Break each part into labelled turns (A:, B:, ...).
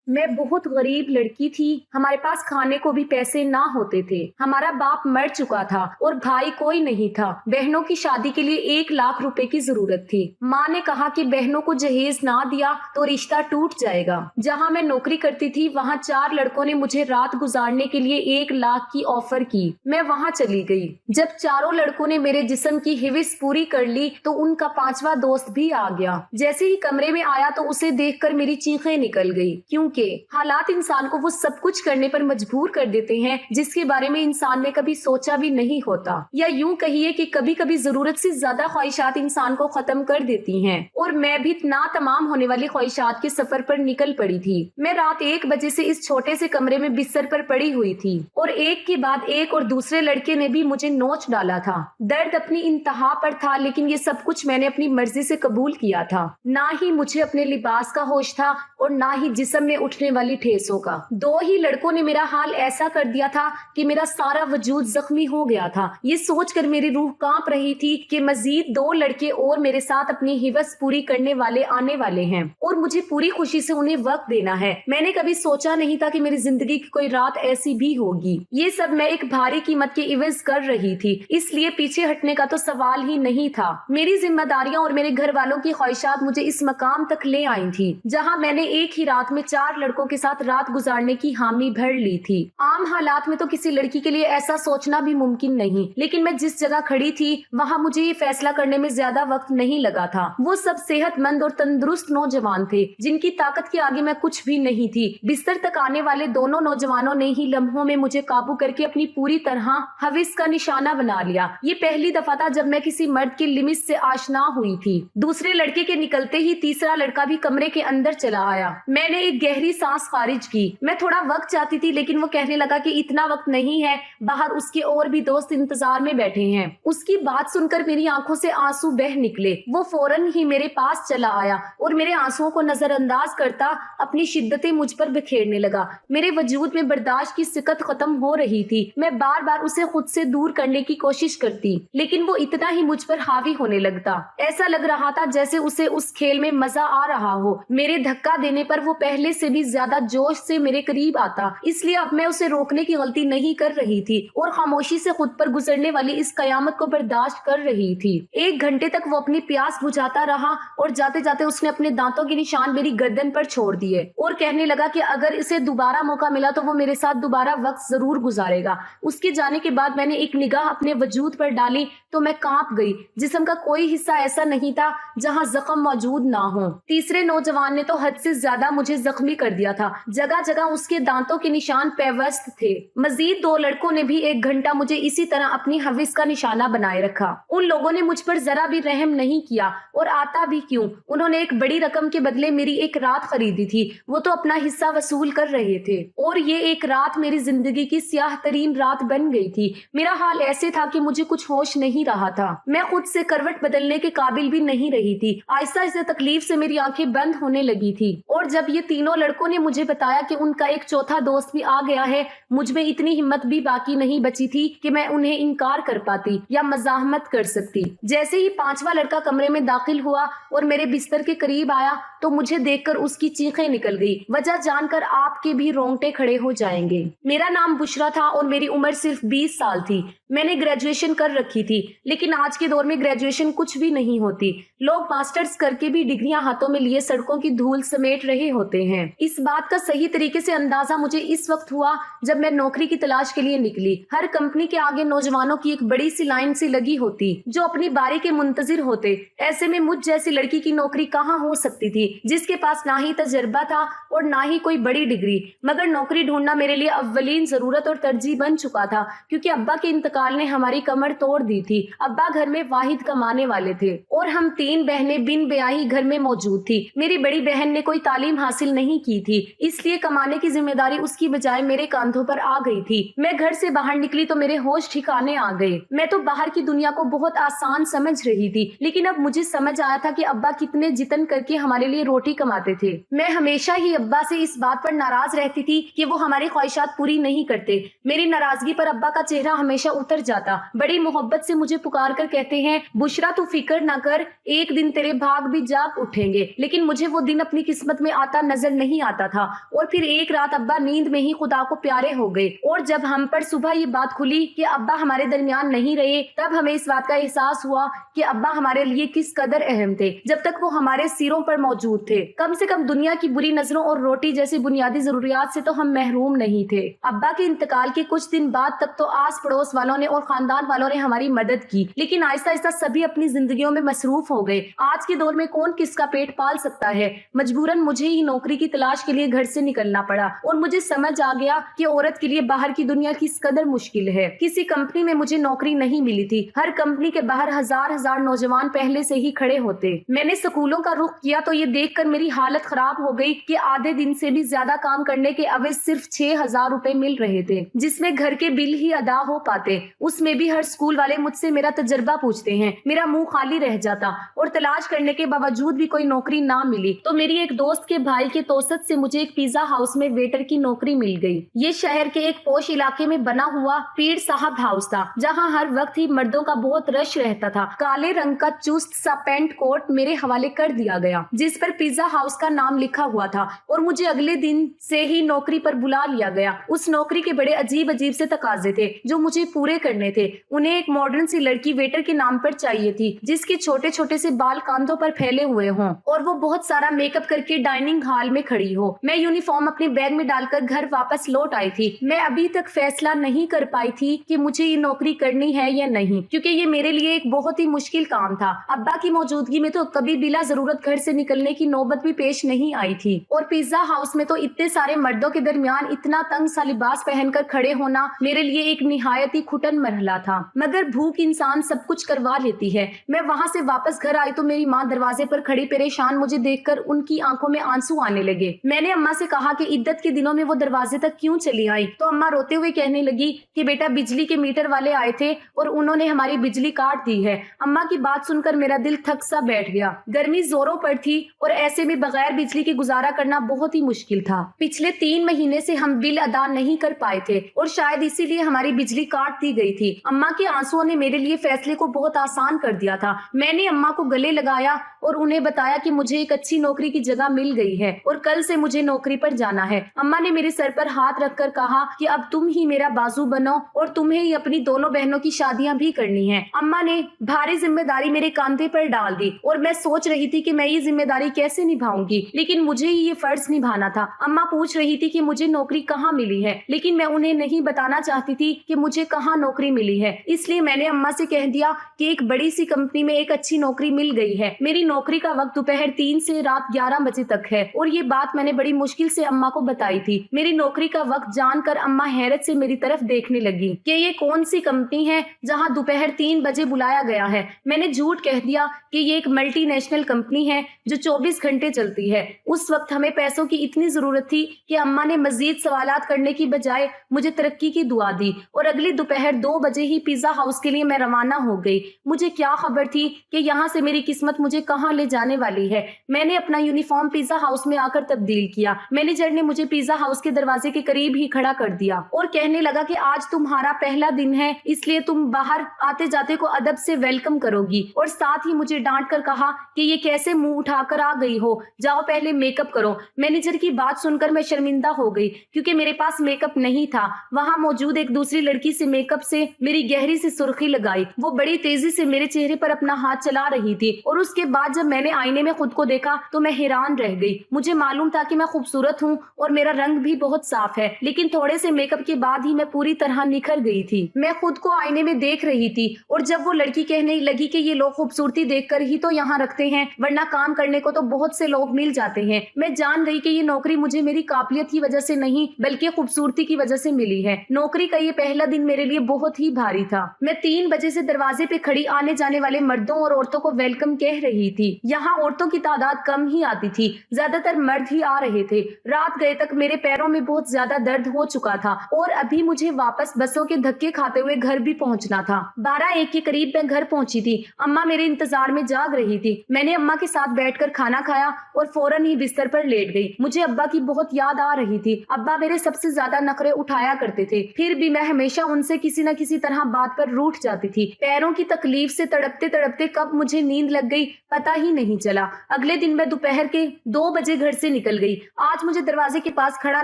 A: मैं बहुत गरीब लड़की थी। हमारे पास खाने को भी पैसे ना होते थे। हमारा बाप मर चुका था और भाई कोई नहीं था। बहनों की शादी के लिए 1 लाख रुपए की जरूरत थी। माँ ने कहा कि बहनों को जहेज ना दिया तो रिश्ता टूट जाएगा। जहाँ मैं नौकरी करती थी वहाँ 4 लड़कों ने मुझे रात गुजारने के लिए 1 लाख की ऑफर की। मैं वहाँ चली गई। जब चारों लड़कों ने मेरे जिस्म की हिविस पूरी कर ली तो उनका 5वां दोस्त भी आ गया। जैसे ही कमरे में आया तो उसे देखकर मेरी चीखें निकल गई, क्योंकि हालात इंसान को वो सब कुछ करने पर मजबूर कर देते हैं जिसके बारे में इंसान ने कभी सोचा भी नहीं होता। या यूं कहिए कि कभी कभी जरूरत से ज्यादा ख्वाहिशात इंसान को खत्म कर देती हैं। और मैं भी ना तमाम होने वाली ख्वाहिशात के सफर पर निकल पड़ी थी। मैं रात 1 बजे से इस छोटे से कमरे में बिस्तर पर पड़ी हुई थी और एक के बाद एक और दूसरे लड़के ने भी मुझे नोच डाला था। दर्द अपनी इंतहा पर था, लेकिन ये सब कुछ मैंने अपनी मर्जी से कबूल किया था। ना ही मुझे अपने लिबास का होश था और ना ही जिस्म में उठने वाली ठेसों का। 2 ही लड़कों ने मेरा हाल ऐसा कर दिया था कि मेरा सारा वजूद जख्मी हो गया था। ये सोचकर मेरी रूह कांप रही थी कि मजीद 2 लड़के और मेरे साथ अपनी हिवस पूरी करने वाले आने वाले हैं और मुझे पूरी खुशी से उन्हें वक्त देना है। मैंने कभी सोचा नहीं था कि मेरी जिंदगी की कोई रात ऐसी भी होगी। ये सब मैं एक भारी कीमत के इवज कर रही थी, इसलिए पीछे हटने का तो सवाल ही नहीं था। मेरी जिम्मेदारियां और मेरे घर वालों की ख्वाहिशात मुझे इस मकाम तक ले आई थी जहाँ मैंने एक ही रात में 4 लड़कों के साथ रात गुजारने की हामी भर ली थी। आम हालात में तो किसी लड़की के लिए ऐसा सोचना भी मुमकिन नहीं, लेकिन मैं जिस जगह खड़ी थी वहाँ मुझे ये फैसला करने में ज्यादा वक्त नहीं लगा था। वो सब सेहतमंद और तंदुरुस्त नौजवान थे जिनकी ताकत के आगे मैं कुछ भी नहीं थी। बिस्तर तक आने वाले दोनों नौजवानों ने ही लम्हों में मुझे काबू करके अपनी पूरी तरह हविस का निशाना बना लिया। ये पहली दफा था जब मैं किसी मर्द की लिमिट से आशना हुई थी। दूसरे लड़के के निकलते ही तीसरा लड़का भी कमरे के अंदर चला आया। मैंने एक गहरी सांस खारिज की। मैं थोड़ा वक्त चाहती थी, लेकिन वो कहने लगा कि इतना वक्त नहीं है, बाहर उसके और भी दोस्त इंतजार में बैठे हैं। उसकी बात सुनकर मेरी आंखों से आंसू बह निकले। वो फौरन ही मेरे पास चला आया और मेरे आंसुओं को नजरअंदाज करता अपनी शिद्दतें मुझ पर बिखेरने लगा। मेरे वजूद में बर्दाश्त की सिकत खत्म हो रही थी। मैं बार बार उसे खुद से दूर करने की कोशिश करती, लेकिन वो इतना ही मुझ पर हावी होने लगता। ऐसा लग रहा था जैसे उसे उस खेल में मजा आ रहा हो। मेरे धक्का देने पर वो पहले से भी ज्यादा जोश से मेरे करीब आता, इसलिए अब मैं उसे रोकने की गलती नहीं कर रही थी और खामोशी से खुद पर गुजरने वाली इस कयामत को बर्दाश्त कर रही थी। 1 घंटे तक वो अपनी प्यास बुझाता रहा और जाते जाते उसने अपने दांतों के निशान मेरी गर्दन पर छोड़ दिए और कहने लगा कि अगर इसे दोबारा मौका मिला तो वो मेरे साथ दोबारा वक्त जरूर गुजारेगा। उसके जाने के बाद मैंने एक निगाह अपने वजूद पर डाली तो मैं कांप गई। जिस्म का कोई हिस्सा ऐसा नहीं था जहाँ जख्म मौजूद ना हो। तीसरे नौजवान ने तो हद से ज्यादा मुझे जख्मी कर दिया था। जगह जगह उसके दांतों के निशान पेवस्त थे। मजीद 2 लड़कों ने भी 1 घंटा मुझे इसी तरह अपनी हविस का निशाना बनाए रखा। उन लोगों ने मुझ पर जरा भी रहम नहीं किया, और आता भी क्यों। उन्होंने एक बड़ी रकम के बदले मेरी एक रात खरीदी थी। वो तो अपना हिस्सा वसूल कर रहे थे और ये एक रात मेरी जिंदगी की स्याह तरीन रात बन गई थी। मेरा हाल ऐसे था कि मुझे कुछ होश नहीं रहा था। मैं खुद से करवट बदलने के काबिल भी नहीं रही थी। आहिस्ता आहिस्ता तकलीफ से मेरी आंखें बंद होने लगी थी। और जब ये तीनों लड़कों ने मुझे बताया कि उनका एक चौथा दोस्त भी आ गया है, मुझ में इतनी हिम्मत भी बाकी नहीं बची थी कि मैं उन्हें इनकार कर पाती या मजाहमत कर सकती। जैसे ही 5वां लड़का कमरे में दाखिल हुआ और मेरे बिस्तर के करीब आया तो मुझे देखकर उसकी चीखें निकल गई। वजह जानकर आपके भी रोंगटे खड़े हो जाएंगे। मेरा नाम बुशरा था और मेरी उम्र सिर्फ 20 साल थी। मैंने ग्रेजुएशन कर रखी थी, लेकिन आज के दौर में ग्रेजुएशन कुछ भी नहीं होती। लोग मास्टर्स करके भी डिग्रियां हाथों में लिए सड़कों की धूल समेट रहे होते हैं। इस बात का सही तरीके से अंदाजा मुझे इस वक्त हुआ जब मैं नौकरी की तलाश के लिए निकली। हर कंपनी के आगे नौजवानों की एक बड़ी सी लाइन सी लगी होती जो अपनी बारी के मुंतजिर होते। ऐसे में मुझ जैसी लड़की की नौकरी कहाँ हो सकती थी, जिसके पास ना ही तजर्बा था और ना ही कोई बड़ी डिग्री। मगर नौकरी ढूंढना मेरे लिए अव्वलीन जरूरत और तरजीह बन चुका था, क्योंकि अब्बा के इंतकाल ने हमारी कमर तोड़ दी थी। अब्बा घर में वाहिद कमाने वाले थे और हम 3 बहनें बिन ब्याही घर में मौजूद थी। मेरी बड़ी बहन ने कोई तालीम हासिल नहीं की थी, इसलिए कमाने की जिम्मेदारी उसकी बजाय मेरे कांधों पर आ गई थी। मैं घर से बाहर निकली तो मेरे होश ठिकाने आ गए। मैं तो बाहर की दुनिया को बहुत आसान समझ रही थी, लेकिन अब मुझे समझ आया था कि अब्बा कितने जितन करके हमारे लिए रोटी कमाते थे। मैं हमेशा ही अब्बा से इस बात पर नाराज रहती थी कि वो हमारी ख्वाहिशात पूरी नहीं करते। मेरी नाराजगी पर अब्बा का चेहरा हमेशा उतर जाता। बड़ी मोहब्बत से मुझे पुकार कर कहते हैं, बुशरा तू फिक्र ना कर, एक दिन तेरे भाग भी जाग उठेंगे। लेकिन मुझे वो दिन अपनी किस्मत में आता नजर नहीं आता था। और फिर एक रात अब्बा नींद में ही खुदा को प्यारे हो गए, और जब हम पर सुबह ये बात खुली कि अब्बा हमारे दरमियान नहीं रहे, तब हमें इस बात का एहसास हुआ कि अब्बा हमारे लिए किस कदर अहम थे जब तक वो हमारे सिरों पर मौजूद थे। कम से कम दुनिया की बुरी नजरों और रोटी जैसी बुनियादी जरूरियात से तो हम महरूम नहीं थे। अब्बा के इंतकाल के कुछ दिन बाद तक तो आस पड़ोस वालों ने और खानदान वालों ने हमारी मदद की, लेकिन आहिस्ता आहिस्ता सभी अपनी जिंदगियों में मसरूफ हो गए। आज के दौर में कौन किसका पेट पाल सकता है। मजबूरन मुझे ही नौकरी की तलाश के लिए घर से निकलना पड़ा, और मुझे समझ आ गया कि औरत के लिए बाहर की दुनिया किस कदर मुश्किल है। किसी कंपनी में मुझे नौकरी नहीं मिली थी। हर कंपनी के बाहर हजार हजार नौजवान पहले से ही खड़े होते। मैंने स्कूलों का रुख किया तो ये देखकर मेरी हालत खराब हो गई कि आधे दिन से भी ज्यादा काम करने के अवध सिर्फ 6,000 रुपए मिल रहे थे, जिसमें घर के बिल ही अदा हो पाते। उसमें भी हर स्कूल वाले मुझसे मेरा तजर्बा पूछते हैं। मेरा मुंह खाली रह जाता, और तलाश करने के बावजूद भी कोई नौकरी ना मिली तो मेरी एक दोस्त के भाई के तोसत से मुझे एक पिज्जा हाउस में वेटर की नौकरी मिल गई। ये शहर के एक पोश इलाके में बना हुआ पीर साहब हाउस था, जहाँ हर वक्त ही मर्दों का बहुत रश रहता था। काले रंग का चुस्त सा पेंट कोट मेरे हवाले कर दिया गया, जिस पर पिज्जा हाउस का नाम लिखा हुआ था, और मुझे अगले दिन से ही नौकरी पर बुला लिया गया। उस नौकरी के बड़े अजीब अजीब से तकाजे थे जो मुझे पूरे करने थे। उन्हें एक मॉडर्न सी लड़की वेटर के नाम पर चाहिए थी, जिसके छोटे छोटे से बाल कांधों पर फैले हुए हों, और वो बहुत सारा मेकअप करके डाइनिंग हॉल में खड़ी हो। मैं यूनिफॉर्म अपने बैग में डालकर घर वापस लौट आई थी। मैं अभी तक फैसला नहीं कर पाई थी कि मुझे ये नौकरी करनी है या नहीं, क्योंकि ये मेरे लिए एक बहुत ही मुश्किल काम था। अब्बा की मौजूदगी में तो कभी बिला जरूरत घर से निकलने की नौबत भी पेश नहीं आई थी, और पिज्जा हाउस में तो इतने सारे मर्दों के दरमियान इतना तंग सा लिबास पहनकर खड़े होना मेरे लिए एक निहायत ही घुटन मरहला था। मगर भूख इंसान सब कुछ करवा लेती है। मैं वहाँ से वापस घर आई तो मेरी माँ दरवाजे पर खड़ी परेशान मुझे देखकर उनकी आंखों में आंसू आने लगे। मैंने अम्मा से कहा कि इद्दत के दिनों में वो दरवाजे तक क्यों चली आई, तो अम्मा रोते हुए कहने लगी कि बेटा बिजली के मीटर वाले आए थे और उन्होंने हमारी बिजली काट दी है। अम्मा की बात सुनकर मेरा दिल थक सा बैठ गया। गर्मी जोरों पर थी और ऐसे में बगैर बिजली के गुजारा करना बहुत ही मुश्किल था। पिछले 3 महीने से हम बिल अदा नहीं कर पाए थे और शायद इसीलिए हमारी बिजली काट दी गई थी। अम्मा के आंसुओं ने मेरे लिए फैसले को बहुत आसान कर दिया था। मैंने अम्मा को गले लगाया और उन्हें बताया कि मुझे एक अच्छी नौकरी की जगह मिल गई है और कल से मुझे नौकरी पर जाना है। अम्मा ने मेरे सर पर हाथ रखकर कहा कि अब तुम ही मेरा बाजू बनो और तुम्हें ही अपनी दोनों बहनों की शादियां भी करनी है। अम्मा ने भारी जिम्मेदारी मेरे कांधे पर डाल दी और मैं सोच रही थी कि मैं ये जिम्मेदारी कैसे निभाऊंगी, लेकिन मुझे ही ये फर्ज निभाना था। अम्मा पूछ रही थी कि मुझे नौकरी कहाँ मिली है, लेकिन मैं उन्हें नहीं बताना चाहती थी कि मुझे कहाँ नौकरी मिली है। इसलिए मैंने अम्मा से कह दिया कि एक बड़ी सी कंपनी में एक अच्छी नौकरी मिल गई है। मेरी नौकरी का वक्त दोपहर 3 से रात 11 बजे तक है, और ये बात मैंने बड़ी मुश्किल से अम्मा को बताई थी। मेरी नौकरी का वक्त जानकर अम्मा हैरत से मेरी तरफ देखने लगी कि ये कौन सी कंपनी है जहां दोपहर 3 बजे बुलाया गया है। मैंने झूठ कह दिया कि ये एक मल्टीनेशनल कंपनी है जो 24 घंटे चलती है। उस वक्त हमें पैसों की इतनी जरूरत थी कि अम्मा ने मजीद सवालात करने की बजाय मुझे तरक्की की दुआ दी और अगली दोपहर 2 बजे ही पिज्जा हाउस के लिए मैं रवाना हो गई। मुझे क्या खबर थी कि यहाँ से मेरी किस्मत मुझे कहाँ ले जाने वाली है। मैंने अपना यूनिफॉर्म पिज्जा हाउस में आकर तब्दील किया। मैनेजर ने मुझे पिज्जा हाउस के दरवाजे के करीब ही खड़ा कर दिया और कहने लगा कि आज तुम्हारा पहला दिन है, इसलिए तुम बाहर आते जाते को अदब से वेलकम करोगी। और साथ ही मुझे डांट कर कहा कि ये कैसे मुंह उठाकर आ गई हो, जाओ पहले मेकअप करो। मैनेजर की बात सुनकर मैं शर्मिंदा हो गई क्योंकि मेरे पास मेकअप नहीं था। वहाँ मौजूद एक दूसरी लड़की से मेकअप से मेरी गहरी सी सुर्खी लगाई। वो बड़ी तेजी से मेरे चेहरे पर अपना हाथ चला रही थी और उसके बाद जब मैंने आईने में खुद को देखा तो मैं हैरान रह गई। मुझे मालूम था कि मैं खूबसूरत हूँ और मेरा रंग भी बहुत साफ है, लेकिन थोड़े से मेकअप के बाद ही मैं पूरी तरह निखर गई थी। मैं खुद को आईने में देख रही थी और जब वो लड़की कहने लगी कि ये लोग खूबसूरती देखकर ही तो यहाँ रखते हैं, वरना काम करने को तो बहुत से लोग मिल जाते हैं, मैं जान गई कि ये नौकरी मुझे मेरी काबिलियत की वजह से नहीं बल्कि खूबसूरती की वजह से मिली है। नौकरी का ये पहला दिन मेरे लिए बहुत ही भारी था। मैं 3 बजे से दरवाजे पे खड़ी आने जाने वाले मर्दों और औरतों को वेलकम कह रही थी। यहाँ औरतों की तादाद कम ही आती थी, ज्यादातर मर्द ही आ रहे थे। रात गए तक मेरे पैरों में बहुत ज्यादा दर्द हो चुका था और अभी मुझे वापस बसों के धक्के खाते हुए घर भी पहुंचना था। 12-1 के करीब मैं घर पहुंची थी। अम्मा मेरे इंतजार में जाग रही थी। मैंने अम्मा के साथ बैठकर खाना खाया और फौरन ही बिस्तर पर लेट गई। मुझे अब्बा की बहुत याद आ रही थी। अब्बा मेरे सबसे ज्यादा नखरे उठाया करते थे, फिर भी मैं हमेशा उनसे किसी किसी न किसी तरह बात पर रूठ जाती थी। पैरों की तकलीफ से तड़पते तड़पते कब मुझे नींद लग गई पता ही नहीं चला। अगले दिन मैं दोपहर के 2 बजे घर से निकल गई। आज मुझे दरवाजे के पास खड़ा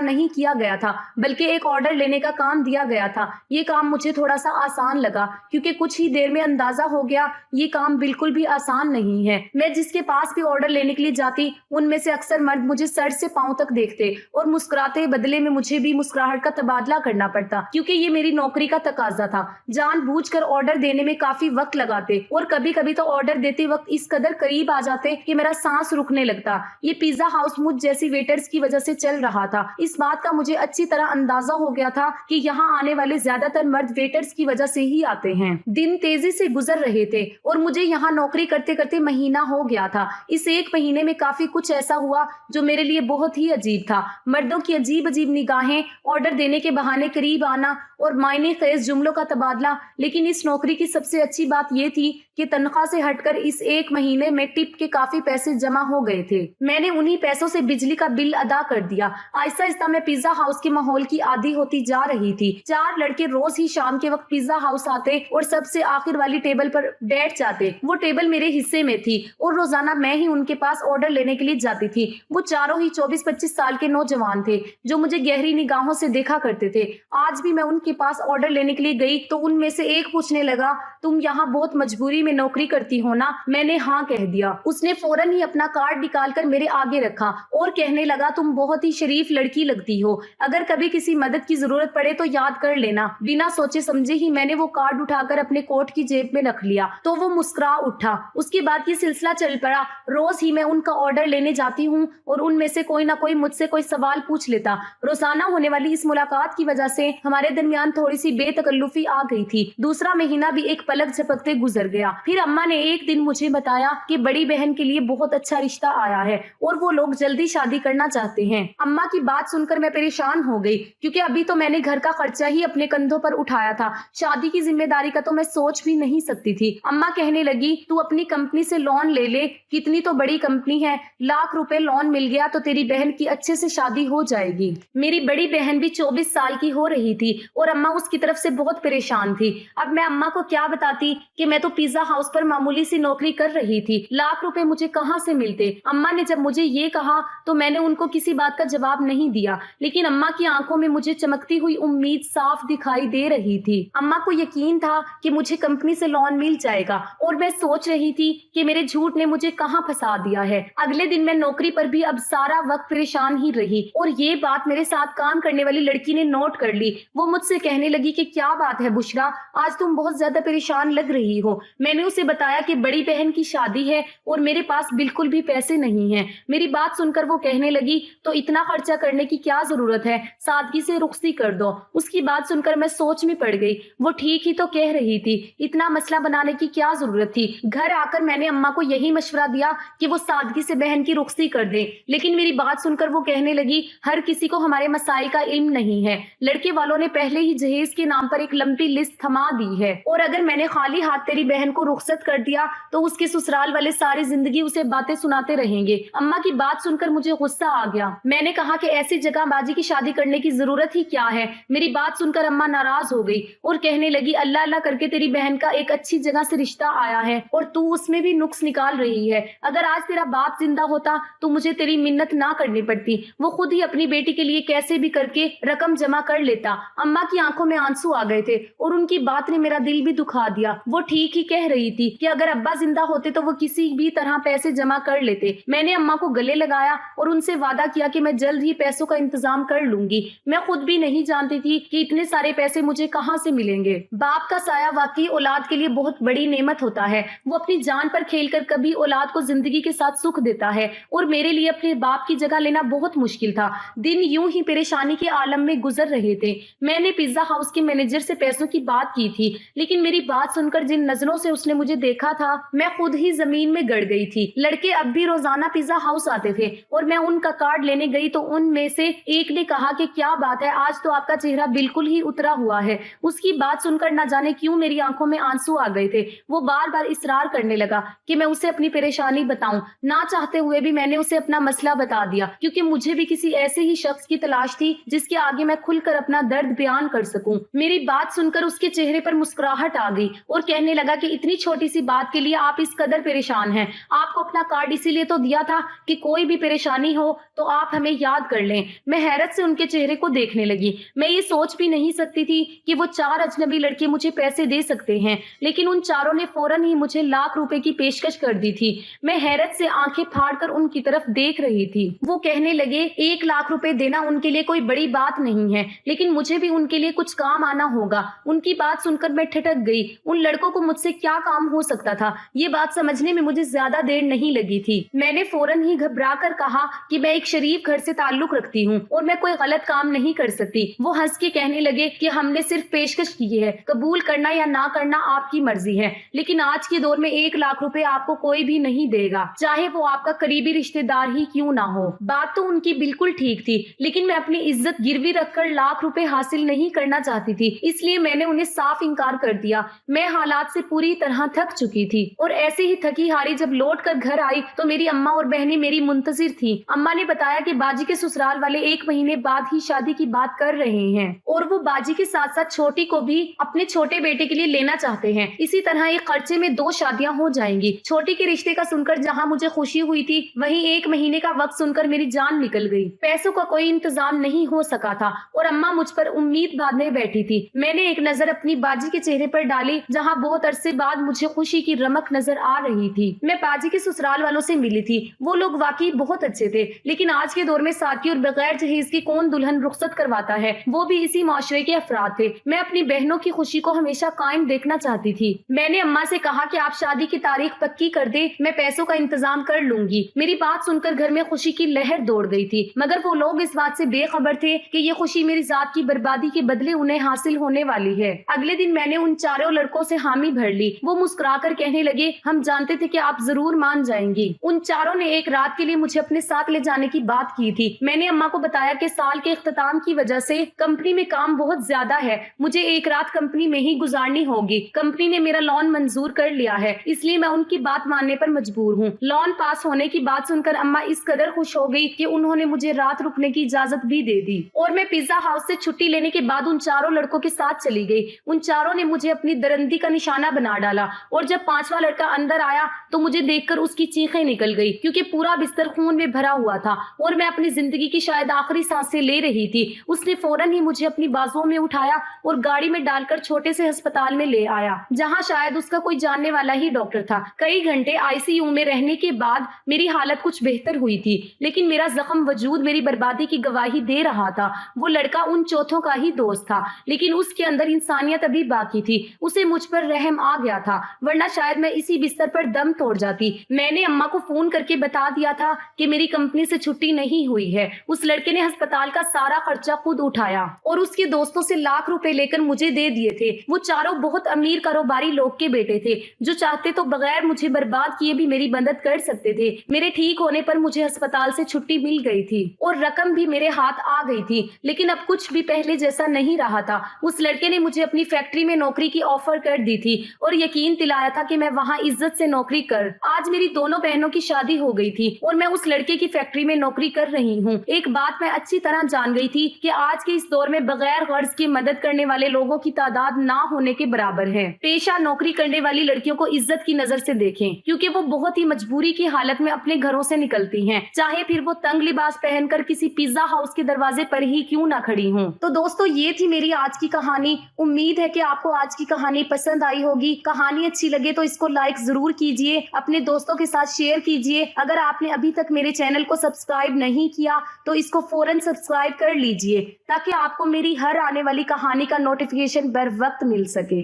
A: नहीं किया गया था, बल्कि एक ऑर्डर लेने का काम दिया गया था। ये काम मुझे थोड़ा सा आसान लगा, क्योंकि कुछ ही देर में अंदाजा हो गया ये काम बिल्कुल भी आसान नहीं है। मैं जिसके पास भी ऑर्डर लेने के लिए जाती, उनमें से अक्सर मर्द मुझे सर से पांव तक देखते और मुस्कुराते, बदले में मुझे भी मुस्कुराहट का तबादला करना पड़ता, क्योंकि ये मेरी नौकरी का तकाजा था। जानबूझकर ऑर्डर देने में काफी वक्त लगाते और कभी कभी तो ऑर्डर देते वक्त इस कदर करीब आ जाते कि मेरा सांस रुकने लगता। ये पिज्जा हाउस मुझ जैसी वेटर्स की वजह से चल रहा था। इस बात का मुझे अच्छी तरह अंदाजा हो गया था कि यहाँ आने वाले ज्यादातर मर्द वेटर्स की वजह से ही आते हैं। दिन तेजी से गुजर रहे थे और मुझे यहाँ नौकरी करते करते महीना हो गया था। इस एक महीने में काफी कुछ ऐसा हुआ जो मेरे लिए बहुत ही अजीब था। मर्दों की अजीब अजीब निगाहें, ऑर्डर देने के बहाने करीब आना और मायने खेज जुमलों का तबादला। लेकिन इस नौकरी की सबसे अच्छी बात ये थी कि तनख्वाह से हटकर इस एक महीने में टिप के काफी पैसे जमा हो गए थे। मैंने उन्हीं पैसों से बिजली का बिल अदा कर दिया। आहिस्ता आहिस्ता मैं पिज्जा हाउस के माहौल की आदी होती जा रही थी। 4 लड़के रोज ही शाम के वक्त पिज्जा हाउस आते और सबसे आखिर वाली टेबल पर बैठ जाते। वो टेबल मेरे हिस्से में थी और रोजाना मैं ही उनके पास ऑर्डर लेने के लिए जाती थी। वो चारों ही 24-25 साल के नौजवान थे जो मुझे गहरी निगाहों से देखा करते थे। आज भी मैं उनके पास ऑर्डर लेने के लिए गई तो उनमें से एक पूछने लगा, तुम यहाँ बहुत मजबूरी में नौकरी करती हो ना? मैंने हाँ कह दिया। उसने फौरन ही अपना कार्ड निकालकर मेरे आगे रखा और कहने लगा, तुम बहुत ही शरीफ लड़की लगती हो, अगर कभी किसी मदद की जरूरत पड़े तो याद कर लेना। बिना सोचे समझे ही मैंने वो कार्ड उठाकर अपने कोट की जेब में रख लिया तो वो मुस्कुरा उठा। उसके बाद ये सिलसिला चल पड़ा। रोज ही मैं उनका ऑर्डर लेने जाती हूँ और उनमें से कोई ना कोई मुझसे कोई सवाल पूछ लेता। रोजाना होने वाली इस मुलाकात की वजह से हमारे दरमियान थोड़ी सी बेतकल्लुफी आ गई थी। दूसरा महीना भी एक पलक झपकते गुजर गया। फिर अम्मा ने एक दिन मुझे बताया कि बड़ी बहन के लिए बहुत अच्छा रिश्ता आया है और वो लोग जल्दी शादी करना चाहते हैं। अम्मा की बात सुनकर मैं परेशान हो गई, क्योंकि अभी तो मैंने घर का खर्चा ही अपने कंधों पर उठाया था। शादी की जिम्मेदारी का तो मैं सोच भी नहीं सकती थी। अम्मा कहने लगी, तू अपनी कंपनी से लोन ले ले, कितनी तो बड़ी कंपनी है, लाख रुपए लोन मिल गया तो तेरी बहन की अच्छे से शादी हो जाएगी। मेरी बड़ी बहन भी 24 साल की हो रही थी और अम्मा उसकी तरफ से बहुत परेशान थी। अब मैं अम्मा को क्या बताती कि मैं तो पिज्जा हाउस पर मामूली सी नौकरी कर रही थी, लाख रुपए मुझे कहाँ से मिलते। अम्मा ने जब मुझे ये कहा तो मैंने उनको किसी बात का जवाब नहीं दिया, लेकिन अम्मा की आंखों में मुझे चमकती हुई उम्मीद साफ दिखाई दे रही थी। अम्मा को यकीन था कि मुझे कंपनी से लोन मिल जाएगा और मैं सोच रही थी कि मेरे झूठ ने मुझे कहाँ फंसा दिया है। अगले दिन मैं नौकरी पर भी अब सारा वक्त परेशान ही रही और ये बात मेरे साथ काम करने वाली लड़की ने नोट कर ली। वो मुझसे कहने लगी कि क्या बात है बुशरा, आज तुम बहुत ज्यादा परेशान लग रही हो। मैंने उसे बताया कि बड़ी बहन की शादी है और मेरे पास बिल्कुल भी पैसे नहीं हैं। मेरी बात सुनकर वो कहने लगी, तो इतना खर्चा करने की क्या जरूरत है, सादगी से रुखसती कर दो। उसकी बात सुनकर मैं सोच में पड़ गई। वो ठीक ही तो कह रही थी, इतना मसला बनाने की क्या जरूरत थी। घर आकर मैंने अम्मा को यही मशवरा दिया कि वो सादगी से बहन की रुखसती कर दे, लेकिन मेरी बात सुनकर वो कहने लगी, हर किसी को हमारे मसाइल का इल्म नहीं है। लड़के वालों ने पहले ही जहेज के नाम पर एक लंबी लिस्ट थमा दी है और अगर मैंने खाली हाथ तेरी बहन को रुखसत कर दिया तो उसके ससुराल वाले सारी जिंदगी उसे बातें सुनाते रहेंगे। अम्मा की बात सुनकर मुझे गुस्सा आ गया। मैंने कहा कि ऐसी जगह बाजी की शादी करने की जरूरत ही क्या है। मेरी बात सुनकर अम्मा नाराज हो गई और कहने लगी, अल्लाह अल्लाह करके तेरी बहन का एक अच्छी जगह से रिश्ता आया है और तू उसमें भी नुक्स निकाल रही है। अगर आज तेरा बाप जिंदा होता तो मुझे तेरी मिन्नत ना करनी पड़ती, वो खुद ही अपनी बेटी के लिए कैसे भी करके रकम जमा कर लेता। अम्मा की आंखों में आंसू आ गए थे और उनकी बात ने मेरा दिल भी दुखा दिया। वो ठीक ही कह रही थी कि अगर अब्बा जिंदा होते तो वो किसी भी तरह पैसे जमा कर लेते। मैंने अम्मा को गले लगाया और उनसे वादा किया कि मैं जल्द ही पैसों का इंतजाम कर लूंगी। मैं खुद भी नहीं जानती थी कि इतने सारे पैसे मुझे कहाँ से मिलेंगे। बाप का साया वाकई औलाद के लिए बहुत बड़ी नेमत होता है। वो अपनी जान पर खेलकर कभी औलाद को जिंदगी के साथ सुख देता है और मेरे लिए अपने बाप की जगह लेना बहुत मुश्किल था। दिन यूं ही परेशानी के आलम में गुजर रहे थे। मैंने पिज्जा हाउस के मैनेजर से पैसों की बात की थी, लेकिन मेरी बात सुनकर जिन नजरों से उसने मुझे देखा था मैं खुद ही जमीन में गड़ गई थी। लड़के अब भी रोजाना पिज्जा हाउस आते थे और मैं उनका कार्ड लेने गई तो उनमें से एक ने कहा कि क्या बात है, आज तो आपका चेहरा बिल्कुल ही उतरा हुआ है। उसकी बात सुनकर न जाने क्यों मेरी आंखों में आंसू आ गए थे। वो बार बार इसरार करने लगा कि मैं उसे अपनी परेशानी बताऊं। ना चाहते हुए भी मैंने उसे अपना मसला बता दिया, क्योंकि मुझे भी किसी ऐसे ही शख्स की तलाश थी जिसके आगे मैं खुलकर अपना दर्द बयान कर सकूं। मेरी बात सुनकर उसके चेहरे पर मुस्कुराहट आ गई और कहने लगा कि इतनी छोटी सी बात के लिए आप इस कदर परेशान हैं। आपको अपना कार्ड इसीलिए तो दिया था कि कोई भी परेशानी हो तो आप हमें याद कर लें। मैं हैरत से उनके चेहरे को देखने लगी। मैं ये सोच भी नहीं सकती थी कि वो 4 अजनबी लड़के मुझे पैसे दे सकते हैं, लेकिन उन चारों ने फौरन ही मुझे लाख रुपए की पेशकश कर दी थी। मैं हैरत से आंखें फाड़कर उनकी तरफ देख रही थी। वो कहने लगे 1 लाख रुपए देना उनके लिए कोई बड़ी बात नहीं है, लेकिन मुझे भी उनके लिए कुछ काम आना होगा। उनकी बात सुनकर मैं ठिठक गई। उन लड़कों को मुझसे क्या काम हो सकता था, ये बात समझने में मुझे ज्यादा देर नहीं लगी थी। मैंने फौरन ही घबरा कर कहा कि मैं एक शरीफ घर से ताल्लुक रखती हूँ और मैं कोई गलत काम नहीं कर सकती। वो हंस के कहने लगे कि हमने सिर्फ पेशकश की है, कबूल करना या ना करना आपकी मर्जी है, लेकिन आज के दौर में 1 लाख रुपए आपको कोई भी नहीं देगा, चाहे वो आपका करीबी रिश्तेदार ही क्यों ना हो। बात तो उनकी बिल्कुल ठीक थी, लेकिन मैं अपनी इज्जत गिरवी रखकर लाख रुपए हासिल नहीं करना चाहती थी, इसलिए मैंने उन्हें साफ इनकार कर दिया। मैं हालात से पूरी तरह थक चुकी थी और ऐसे ही थकी हारी जब लौट कर घर आई तो मेरी अम्मा और बहनें मेरी मुंतजिर थी। अम्मा ने बताया कि बाजी के ससुराल वाले 1 महीने बाद ही शादी की बात कर रहे हैं और वो बाजी के साथ साथ छोटी को भी अपने छोटे बेटे के लिए लेना चाहते हैं। इसी तरह एक खर्चे में 2 शादियां हो जाएंगी। छोटी के रिश्ते का सुनकर जहां मुझे खुशी हुई थी, वहीं 1 महीने का वक्त सुनकर मेरी जान निकल गई। पैसों का कोई इंतजाम नहीं हो सका था और अम्मा मुझ पर उम्मीद बांधने बैठी थी। मैंने एक नजर अपनी बाजी के चेहरे पर डाली, जहाँ बहुत अरसे बाद मुझे खुशी की रमक नजर आ रही थी। मैं बाजी के ससुराल वालों से मिली थी। वो लोग वाकई बहुत अच्छे थे, लेकिन आज के दौर में साथी और बगैर जहेज की कौन दुल्हन रुखसत करवाता है, वो भी इसी माशरे के अफराद थे। मैं अपनी बहनों की खुशी को हमेशा कायम देखना चाहती थी। मैंने अम्मा से कहा कि आप शादी की तारीख पक्की कर दे, मैं पैसों का इंतजाम कर लूंगी। मेरी बात सुनकर घर में खुशी की लहर दौड़ गई थी, मगर वो लोग इस बात से बेखबर थे कि ये खुशी मेरी जात की बर्बादी के बदले उन्हें हासिल होने वाली है। अगले दिन मैंने उन चारों लड़कों से हामी भर ली। वो मुस्कुराकर कहने लगे, हम जानते थे कि आप जरूर मान जाएंगी। उन चारों ने एक रात के लिए मुझे अपने साथ ले जाने की बात की थी। मैंने अम्मा को बताया कि साल के इख्तिताम की वजह से कंपनी में काम बहुत ज्यादा है, मुझे एक रात कंपनी में ही गुजारनी होगी। कंपनी ने मेरा लोन मंजूर कर लिया है, इसलिए मैं उनकी बात मानने पर मजबूर हूँ। लोन पास होने की बात सुनकर अम्मा इस कदर खुश हो गई कि उन्होंने मुझे रात रुकने की इजाजत भी दे दी और मैं पिज्जा हाउस से छुट्टी लेने के बाद उन चारों लड़कों के साथ चली गई। उन चारों ने मुझे अपनी दरंदी का निशाना बना डाला और जब 5वां लड़का अंदर आया तो मुझे देखकर उसकी चीखें निकल गई, क्योंकि पूरा बिस्तर खून में भरा हुआ था और मैं अपनी जिंदगी की शायद आखिरी सांसें ले रही थी। उसने फौरन ही मुझे अपनी बाजुओं में उठाया और गाड़ी में डालकर छोटे से अस्पताल में ले आया, जहां शायद उसका कोई जानने वाला ही डॉक्टर था। कई घंटे आईसीयू में रहने के बाद मेरी हालत कुछ बेहतर हुई थी, लेकिन मेरा जख्म वजूद मेरी बर्बादी की गवाही दे रहा था। वो लड़का उन चौथों का ही दोस्त था, लेकिन उसके अंदर इंसानियत अभी बाकी थी। उसे मुझ पर रहम आ गया था, वरना शायद मैं इसी बिस्तर पर दम तोड़ जाती। मैंने अम्मा को फोन करके बता दिया था कि मेरी कंपनी से छुट्टी नहीं हुई है। उस लड़के ने अस्पताल का सारा खर्चा खुद उठाया और उसके दोस्तों से लाख रुपए लेकर मुझे दे दिए थे। वो चारों बहुत अमीर कारोबारी लोग के बेटे थे, जो चाहते तो बगैर मुझे बर्बाद किए भी मेरी मदद कर सकते थे। मेरे ठीक होने पर मुझे अस्पताल से छुट्टी मिल गई थी और रकम भी मेरे हाथ आ गई थी, लेकिन अब कुछ भी पहले जैसा नहीं रहा था। उस लड़के ने मुझे अपनी फैक्ट्री में नौकरी की ऑफर कर दी थी और यकीन दिलाया था कि मैं वहाँ इज्जत से नौकरी कर। आज मेरी दोनों बहनों की शादी हो गई थी और मैं उस लड़के की फैक्ट्री में नौकरी कर रही हूँ। एक बात मैं अच्छी तरह जान गई थी कि आज के इस दौर में बगैर गर्ज की मदद करने वाले लोगों की तादाद ना होने के बराबर है। पेशा नौकरी करने वाली लड़कियों को इज्जत की नजर से देखें, क्योंकि वो बहुत ही मजबूरी की हालत में अपने घरों से निकलती हैं, चाहे फिर वो तंग लिबास पहनकर किसी पिज्जा हाउस के दरवाजे पर ही क्यों ना खड़ी हों। तो दोस्तों, ये थी मेरी आज की कहानी। उम्मीद है कि आपको आज की कहानी पसंद आई होगी। कहानी अच्छी लगे तो इसको लाइक जरूर कीजिए, अपने दोस्तों के साथ शेयर कीजिए। अगर आपने अभी तक मेरे चैनल को सब्सक्राइब नहीं किया तो इसको फौरन सब्सक्राइब कर लीजिए, ताकि आपको मेरी हर आने वाली कहानी का नोटिफिकेशन बर वक्त मिल सके।